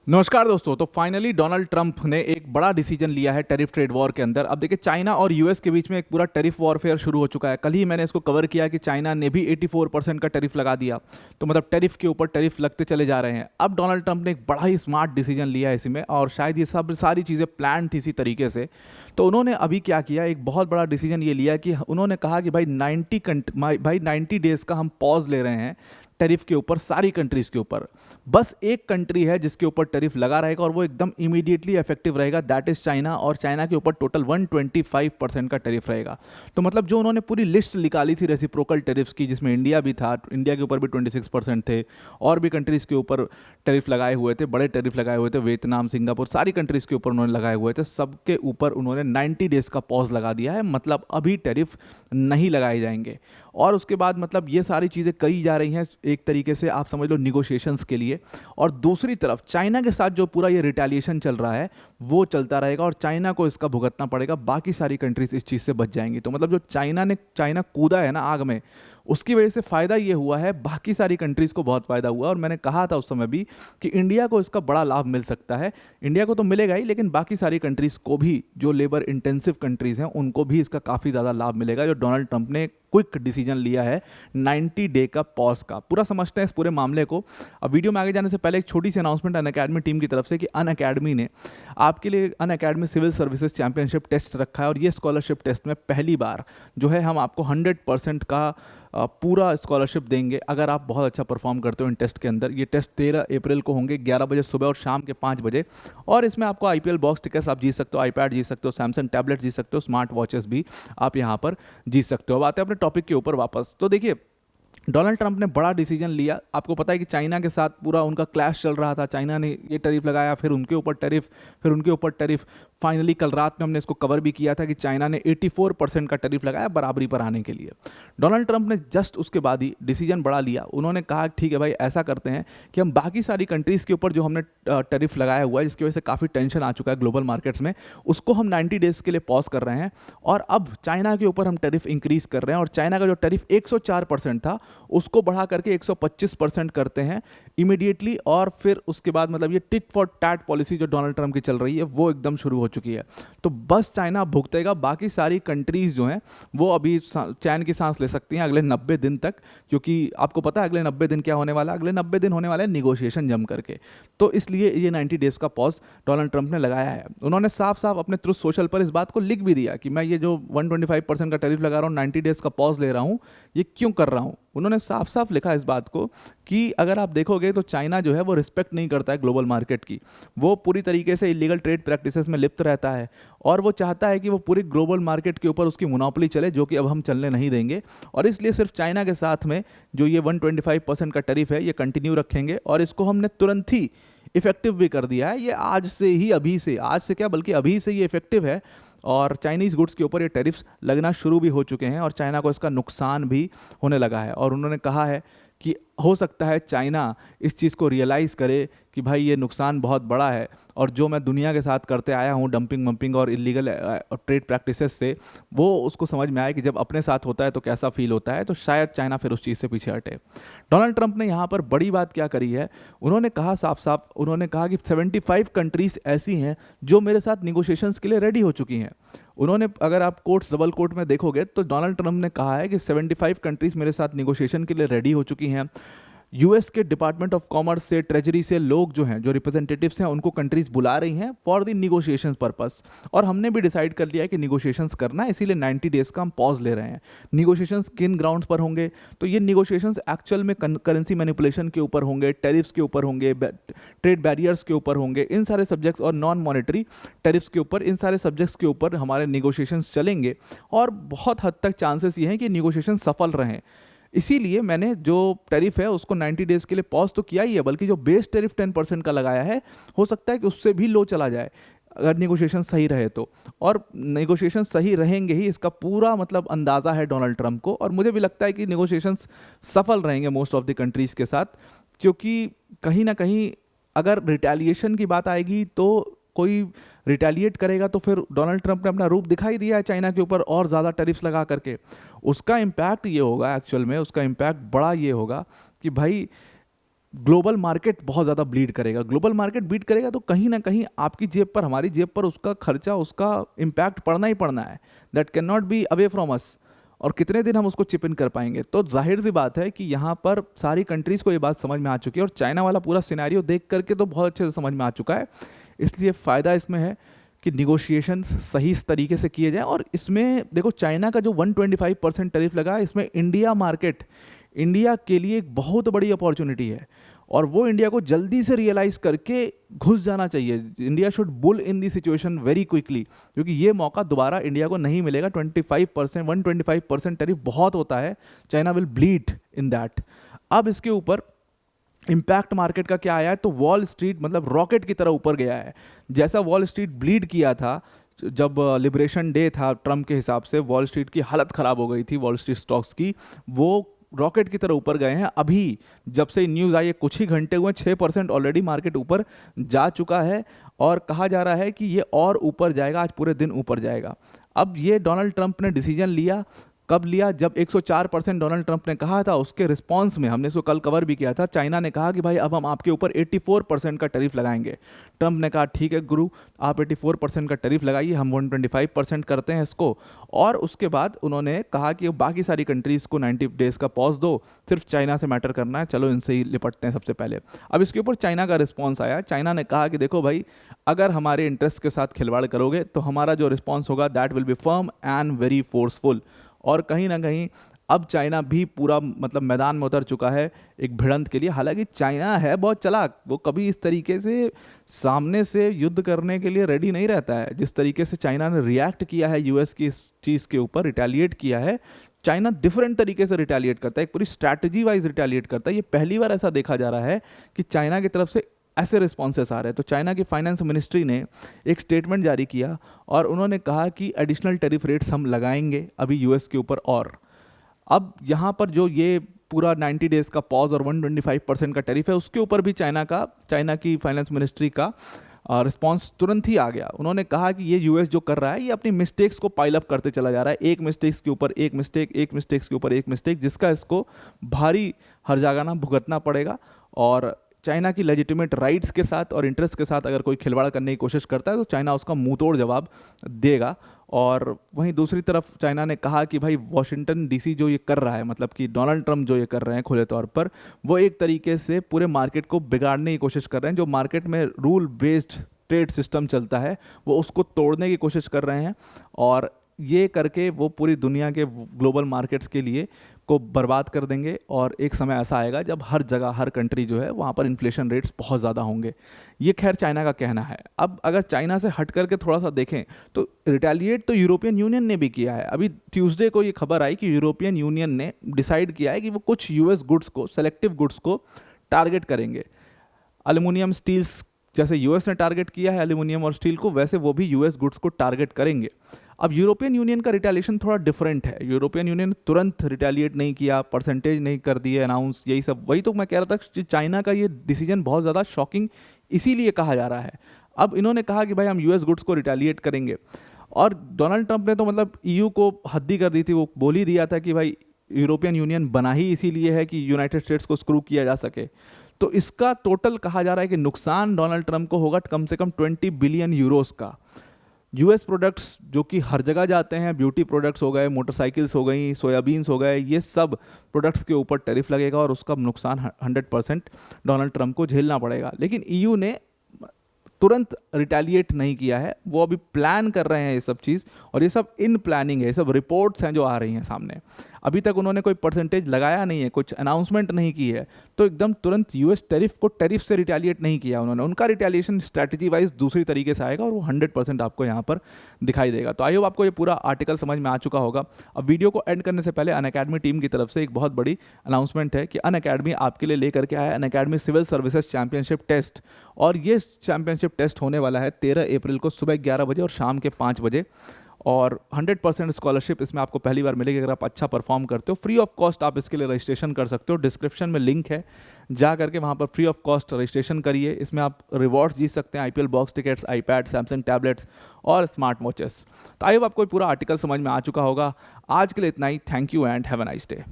नमस्कार दोस्तों। तो फाइनली डोनाल्ड ट्रंप ने एक बड़ा डिसीजन लिया है टैरिफ ट्रेड वॉर के अंदर। अब देखिए, चाइना और यूएस के बीच में एक पूरा टैरिफ वॉरफेयर शुरू हो चुका है। कल ही मैंने इसको कवर किया कि चाइना ने भी 84% का टैरिफ लगा दिया। तो मतलब टैरिफ के ऊपर टैरिफ लगते चले जा रहे हैं। अब डोनाल्ड ट्रंप ने एक बड़ा ही स्मार्ट डिसीजन लिया है इसी में, और शायद ये सब सारी चीज़ें प्लान थी इसी तरीके से। तो उन्होंने अभी क्या किया, एक बहुत बड़ा डिसीजन ये लिया कि उन्होंने कहा कि भाई 90 डेज़ का हम पॉज ले रहे हैं टैरिफ के ऊपर, सारी कंट्रीज़ के ऊपर। बस एक कंट्री है जिसके ऊपर टैरिफ लगा रहेगा और वो एकदम इमीडिएटली इफेक्टिव रहेगा, दैट इज चाइना। और चाइना के ऊपर टोटल 125% का टैरिफ रहेगा। तो मतलब जो उन्होंने पूरी लिस्ट निकाली थी रेसिप्रोकल टैरिफ्स की, जिसमें इंडिया भी था, इंडिया के ऊपर भी 26% थे, और भी कंट्रीज़ के ऊपर टैरिफ लगाए हुए थे, बड़े टैरिफ लगाए हुए थे, वियतनाम, सिंगापुर, सारी कंट्रीज़ के ऊपर उन्होंने लगाए हुए थे। सबके ऊपर उन्होंने 90 डेज़ का पॉज लगा दिया है, मतलब अभी टैरिफ नहीं लगाए जाएंगे। और उसके बाद मतलब ये सारी चीज़ें करी जा रही हैं एक तरीके से आप समझ लो निगोशिएशंस के लिए। और दूसरी तरफ चाइना के साथ जो पूरा ये रिटेलिएशन चल रहा है वो चलता रहेगा, और चाइना को इसका भुगतना पड़ेगा। बाकी सारी कंट्रीज इस चीज़ से बच जाएंगी। तो मतलब जो चाइना कूदा है ना आग में, उसकी वजह से फ़ायदा ये हुआ है, बाकी सारी कंट्रीज़ को बहुत फ़ायदा हुआ। और मैंने कहा था उस समय भी कि इंडिया को इसका बड़ा लाभ मिल सकता है। इंडिया को तो मिलेगा ही, लेकिन बाकी सारी कंट्रीज़ को भी, जो लेबर इंटेंसिव कंट्रीज़ हैं, उनको भी इसका काफ़ी ज़्यादा लाभ मिलेगा। जो डोनाल्ड ट्रंप ने क्विक डिसीजन लिया है 90 डे का पॉज का, पूरा समझते हैं इस पूरे मामले को। अब वीडियो में आगे जाने से पहले एक छोटी सी अनाउंसमेंट अनअकैडमी टीम की तरफ से कि अनअकैडमी ने आपके लिए Unacademy civil services championship test रखा है। और ये स्कॉलरशिप टेस्ट में पहली बार जो है हम आपको 100% का पूरा स्कॉलरशिप देंगे अगर आप बहुत अच्छा परफॉर्म करते हो इन टेस्ट के अंदर। ये टेस्ट 13 अप्रैल को होंगे, 11 बजे सुबह और शाम के 5 बजे। और इसमें आपको आईपीएल बॉक्स टिकट्स आप जीत सकते हो, आईपैड जीत सकते हो, सैमसंग टैबलेट जीत सकते हो, स्मार्ट वॉचेस भी आप यहाँ पर जीत सकते हो। अब आते हैं अपने टॉपिक के ऊपर वापस। तो देखिए, डोनाल्ड ट्रंप ने बड़ा डिसीजन लिया। आपको पता है कि चाइना के साथ पूरा उनका क्लैश चल रहा था। चाइना ने ये टैरिफ लगाया, फिर उनके ऊपर टैरिफ, फिर उनके ऊपर टैरिफ। फाइनली कल रात में हमने इसको कवर भी किया था कि चाइना ने 84% का टैरिफ लगाया बराबरी पर आने के लिए। डोनाल्ड ट्रंप ने जस्ट उसके बाद ही डिसीजन बड़ा लिया। उन्होंने कहा ठीक है भाई, ऐसा करते हैं कि हम बाकी सारी कंट्रीज़ के ऊपर जो हमने टैरिफ लगाया हुआ है, जिसकी वजह से काफ़ी टेंशन आ चुका है ग्लोबल मार्केट्स में, उसको हम 90 डेज़ के लिए पॉज कर रहे हैं। और अब चाइना के ऊपर हम टैरिफ इंक्रीज कर रहे हैं। और चाइना का जो टैरिफ 104% था उसको बढ़ा करके 125% करते हैं इमीडिएटली। और फिर उसके बाद मतलब ये टिट फॉर टैट पॉलिसी जो डोनाल्ड ट्रंप की चल रही है वो एकदम शुरू हो चुकी है। तो बस चाइना भुगतेगा, बाकी सारी कंट्रीज जो हैं वो अभी चैन की सांस ले सकती हैं अगले 90 दिन तक। क्योंकि आपको पता है अगले 90 दिन क्या होने वाला है, अगले 90 दिन होने वाले हैं निगोशिएशन जम करके। तो इसलिए ये 90 डेज़ का पॉज डोनाल्ड ट्रंप ने लगाया है। उन्होंने साफ साफ अपने ट्रुथ सोशल पर इस बात को लिख भी दिया कि मैं ये जो 125% का टैरिफ लगा रहा हूँ, 90 डेज़ का पॉज ले रहा हूँ, ये क्यों कर रहा हूँ। उन्होंने साफ साफ लिखा इस बात को कि अगर आप देखोगे तो चाइना जो है वो रिस्पेक्ट नहीं करता है ग्लोबल मार्केट की। वो पूरी तरीके से इलीगल ट्रेड प्रैक्टिसेस में लिप्त रहता है, और वो चाहता है कि वो पूरी ग्लोबल मार्केट के ऊपर उसकी मोनोपोली चले, जो कि अब हम चलने नहीं देंगे। और इसलिए सिर्फ चाइना के साथ में जो ये 125% का टैरिफ है ये कंटिन्यू रखेंगे। और इसको हमने तुरंत ही इफेक्टिव भी कर दिया है। ये आज से ही, अभी से, आज से क्या बल्कि अभी से ये इफेक्टिव है। और चाइनीज़ गुड्स के ऊपर ये टैरिफ्स लगना शुरू भी हो चुके हैं, और चाइना को इसका नुकसान भी होने लगा है। और उन्होंने कहा है कि हो सकता है चाइना इस चीज़ को रियलाइज़ करे कि भाई ये नुकसान बहुत बड़ा है, और जो मैं दुनिया के साथ करते आया हूँ डंपिंग वंपिंग और इलीगल ट्रेड प्रैक्टिसेस से, वो उसको समझ में आया कि जब अपने साथ होता है तो कैसा फील होता है। तो शायद चाइना फिर उस चीज़ से पीछे हटे। डोनाल्ड ट्रंप ने यहाँ पर बड़ी बात क्या करी है, उन्होंने कहा साफ साफ, उन्होंने कहा कि 75 कंट्रीज़ ऐसी हैं जो मेरे साथ निगोशिएशंस के लिए रेडी हो चुकी हैं। उन्होंने, अगर आप कोट्स डबल कोट में देखोगे तो डोनाल्ड ट्रंप ने कहा है कि 75 कंट्रीज़ मेरे साथ निगोशिएशन के लिए रेडी हो चुकी हैं। यूएस के डिपार्टमेंट ऑफ कॉमर्स से, ट्रेजरी से लोग जो हैं, जो रिप्रेजेंटेटिव्स हैं, उनको कंट्रीज बुला रही हैं फॉर द निगोशिएशंस पर्पस। और हमने भी डिसाइड कर लिया है कि निगोशिएशंस करना है, इसीलिए 90 डेज़ का हम पॉज ले रहे हैं। निगोशिएशंस किन ग्राउंड्स पर होंगे, तो ये निगोशिएशंस एक्चुअल में करेंसी मैनिपुलेशन के ऊपर होंगे, टैरिफ्स के ऊपर होंगे, ट्रेड बैरियर्स के ऊपर होंगे, इन सारे सब्जेक्ट्स, और नॉन मॉनेटरी टैरिफ्स के ऊपर, इन सारे सब्जेक्ट्स के ऊपर हमारे निगोशिएशंस चलेंगे। और बहुत हद तक चांसेस ये हैं कि निगोशिएशन सफल रहें। इसीलिए मैंने जो टैरिफ है उसको 90 डेज़ के लिए पॉज तो किया ही है, बल्कि जो बेस टैरिफ 10% का लगाया है, हो सकता है कि उससे भी लो चला जाए अगर निगोशिएशन सही रहे तो। और निगोशिएशन सही रहेंगे ही, इसका पूरा मतलब अंदाज़ा है डोनाल्ड ट्रंप को। और मुझे भी लगता है कि निगोशिएशंस सफल रहेंगे मोस्ट ऑफ द कंट्रीज़ के साथ, क्योंकि कहीं ना कहीं अगर रिटेलिएशन की बात आएगी तो कोई रिटेलिएट करेगा, तो फिर डोनाल्ड ट्रंप ने अपना रूप दिखाई दिया है चाइना के ऊपर और ज़्यादा टैरिफ्स लगा करके। उसका इम्पैक्ट ये होगा, एक्चुअल में उसका इम्पैक्ट बड़ा ये होगा कि भाई ग्लोबल मार्केट बहुत ज़्यादा ब्लीड करेगा। ग्लोबल मार्केट ब्लीड करेगा तो कहीं ना कहीं आपकी जेब पर, हमारी जेब पर उसका खर्चा, उसका इम्पैक्ट पड़ना ही पड़ना है। That can not be away from us. और कितने दिन हम उसको चिप इन कर पाएंगे? तो जाहिर सी बात है कि यहाँ पर सारी कंट्रीज़ को ये बात समझ में आ चुकी है, और चाइना वाला पूरा सिनेरियो देख करके तो बहुत अच्छे से समझ में आ चुका है। इसलिए फ़ायदा इसमें है कि निगोशिएशंस सही तरीके से किए जाएं। और इसमें देखो, चाइना का जो 125% टैरिफ लगा है, इसमें इंडिया मार्केट, इंडिया के लिए एक बहुत बड़ी अपॉर्चुनिटी है, और वो इंडिया को जल्दी से रियलाइज़ करके घुस जाना चाहिए। India should bull in the situation very quickly, क्योंकि ये मौका दोबारा इंडिया को नहीं मिलेगा। 125% टैरिफ बहुत होता है। China will bleed in that. अब इसके ऊपर इम्पैक्ट मार्केट का क्या आया है? तो वॉल स्ट्रीट मतलब रॉकेट की तरह ऊपर गया है। जैसा वॉल स्ट्रीट ब्लीड किया था जब लिबरेशन डे था ट्रम्प के हिसाब से, वॉल स्ट्रीट की हालत ख़राब हो गई थी, वॉल स्ट्रीट स्टॉक्स की, वो रॉकेट की तरह ऊपर गए हैं। अभी जब से न्यूज़ आई है, कुछ ही घंटे हुए, 6% ऑलरेडी मार्केट ऊपर जा चुका है, और कहा जा रहा है कि ये और ऊपर जाएगा, आज पूरे दिन ऊपर जाएगा। अब ये डोनाल्ड ट्रंप ने डिसीजन लिया, कब लिया? जब 104% डोनाल्ड ट्रंप ने कहा था, उसके रिस्पांस में, हमने इसको कल कवर भी किया था, चाइना ने कहा कि भाई अब हम आपके ऊपर 84% का टैरिफ लगाएंगे। ट्रंप ने कहा ठीक है गुरु, आप 84% का टैरिफ लगाइए, हम 125% करते हैं इसको। और उसके बाद उन्होंने कहा कि बाकी सारी कंट्रीज़ को 90 डेज़ का पॉज दो, सिर्फ चाइना से मैटर करना है, चलो इनसे ही निपटते हैं सबसे पहले। अब इसके ऊपर चाइना का रिस्पॉन्स आया। चाइना ने कहा कि देखो भाई, अगर हमारे इंटरेस्ट के साथ खिलवाड़ करोगे तो हमारा जो रिस्पॉन्स होगा that will be firm and very forceful. और कहीं ना कहीं अब चाइना भी पूरा मतलब मैदान में उतर चुका है एक भिड़ंत के लिए। हालांकि चाइना है बहुत चालाक, वो कभी इस तरीके से सामने से युद्ध करने के लिए रेडी नहीं रहता है। जिस तरीके से चाइना ने रिएक्ट किया है यूएस की इस चीज़ के ऊपर, रिटेलिएट किया है, चाइना डिफरेंट तरीके से रिटेलिएट करता है, एक पूरी स्ट्रैटेजी वाइज रिटेलिएट करता है। ये पहली बार ऐसा देखा जा रहा है कि चाइना की तरफ से ऐसे रिस्पॉन्सेस आ रहे हैं। तो चाइना की फाइनेंस मिनिस्ट्री ने एक स्टेटमेंट जारी किया, और उन्होंने कहा कि एडिशनल टैरिफ रेट्स हम लगाएंगे अभी यूएस के ऊपर। और अब यहाँ पर जो ये पूरा 90 डेज़ का पॉज और 125% का टैरिफ है, उसके ऊपर भी चाइना की फाइनेंस मिनिस्ट्री का रिस्पांस तुरंत ही आ गया। उन्होंने कहा कि ये यूएस जो कर रहा है, ये अपनी मिस्टेक्स को पाइल अप करते चला जा रहा है, एक मिस्टेक्स के ऊपर एक मिस्टेक, एक मिस्टेक्स के ऊपर एक मिस्टेक, जिसका इसको भारी हर्जाना भुगतना पड़ेगा। और चाइना की लेजिटिमेट राइट्स के साथ और इंटरेस्ट के साथ अगर कोई खिलवाड़ करने की कोशिश करता है तो चाइना उसका मुंह तोड़ जवाब देगा। और वहीं दूसरी तरफ चाइना ने कहा कि भाई वॉशिंगटन डीसी जो ये कर रहा है, मतलब कि डोनाल्ड ट्रंप जो ये कर रहे हैं खुले तौर पर, वो एक तरीके से पूरे मार्केट को बिगाड़ने की कोशिश कर रहे हैं। जो मार्केट में रूल बेस्ड ट्रेड सिस्टम चलता है वो उसको तोड़ने की कोशिश कर रहे हैं, और ये करके वो पूरी दुनिया के ग्लोबल मार्केट्स के लिए को बर्बाद कर देंगे। और एक समय ऐसा आएगा जब हर जगह, हर कंट्री जो है वहाँ पर इन्फ्लेशन रेट्स बहुत ज़्यादा होंगे। ये खैर चाइना का कहना है। अब अगर चाइना से हट करके थोड़ा सा देखें तो रिटेलिएट तो यूरोपियन यूनियन ने भी किया है। अभी ट्यूसडे को ये खबर आई कि यूरोपियन यूनियन ने डिसाइड किया है कि वो कुछ यूएस गुड्स को, सेलेक्टिव गुड्स को टारगेट करेंगे। एल्युमिनियम, स्टील्स, जैसे यूएस ने टारगेट किया है एल्युमिनियम और स्टील को, वैसे वो भी यूएस गुड्स को टारगेट करेंगे। अब यूरोपियन यूनियन का रिटेलिएशन थोड़ा डिफरेंट है। यूरोपियन यूनियन तुरंत रिटेलिएट नहीं किया, परसेंटेज नहीं कर दिए अनाउंस, यही सब। वही तो मैं कह रहा था कि चाइना का ये डिसीजन बहुत ज़्यादा शॉकिंग इसीलिए कहा जा रहा है। अब इन्होंने कहा कि भाई हम यूएस गुड्स को रिटेलिएट करेंगे, और डोनाल्ड ट्रंप ने तो मतलब ईयू को हद्दी कर दी थी। वो बोल ही दिया था कि भाई यूरोपियन यूनियन बना ही इसीलिए है कि यूनाइटेड स्टेट्स को स्क्रू किया जा सके। तो इसका टोटल कहा जा रहा है कि नुकसान डोनाल्ड ट्रंप को होगा कम से कम 20 बिलियन यूरोस का। यूएस प्रोडक्ट्स जो कि हर जगह जाते हैं, ब्यूटी प्रोडक्ट्स हो गए, मोटरसाइकिल्स हो गई, सोयाबीन्स हो गए, ये सब प्रोडक्ट्स के ऊपर टैरिफ लगेगा, और उसका नुकसान 100% डोनाल्ड ट्रंप को झेलना पड़ेगा। लेकिन ईयू ने तुरंत रिटेलिएट नहीं किया है, वो अभी प्लान कर रहे हैं ये सब चीज़, और ये सब इन प्लानिंग है, ये सब रिपोर्ट्स हैं जो आ रही हैं सामने। अभी तक उन्होंने कोई परसेंटेज लगाया नहीं है, कुछ अनाउंसमेंट नहीं की है, तो एकदम तुरंत यूएस टैरिफ को टैरिफ से रिटेलिएट नहीं किया उन्होंने। उनका रिटेलिएशन स्ट्रैटेजी वाइज दूसरी तरीके से आएगा, और वो 100% आपको यहाँ पर दिखाई देगा। तो आई होप आपको ये पूरा आर्टिकल समझ में आ चुका होगा। अब वीडियो को एंड करने से पहले अनअकैडमी टीम की तरफ से एक बहुत बड़ी अनाउंसमेंट है कि अनअकैडमी आपके लिए लेकर के आया Unacademy civil services championship test, और ये चैंपियनशिप टेस्ट होने वाला है 13 अप्रैल को सुबह 11 बजे और शाम के 5 बजे, और 100% स्कॉलरशिप इसमें आपको पहली बार मिलेगी अगर आप अच्छा परफॉर्म करते हो। फ्री ऑफ कॉस्ट आप इसके लिए रजिस्ट्रेशन कर सकते हो, डिस्क्रिप्शन में लिंक है, जा करके वहाँ पर फ्री ऑफ कॉस्ट रजिस्ट्रेशन करिए। इसमें आप रिवॉर्ड्स जीत सकते हैं, IPL box tickets, iPad, Samsung tablets और स्मार्ट वॉचेस। तो आई होप आपको पूरा आर्टिकल समझ में आ चुका होगा। आज के लिए इतना ही। Thank you and have a nice day.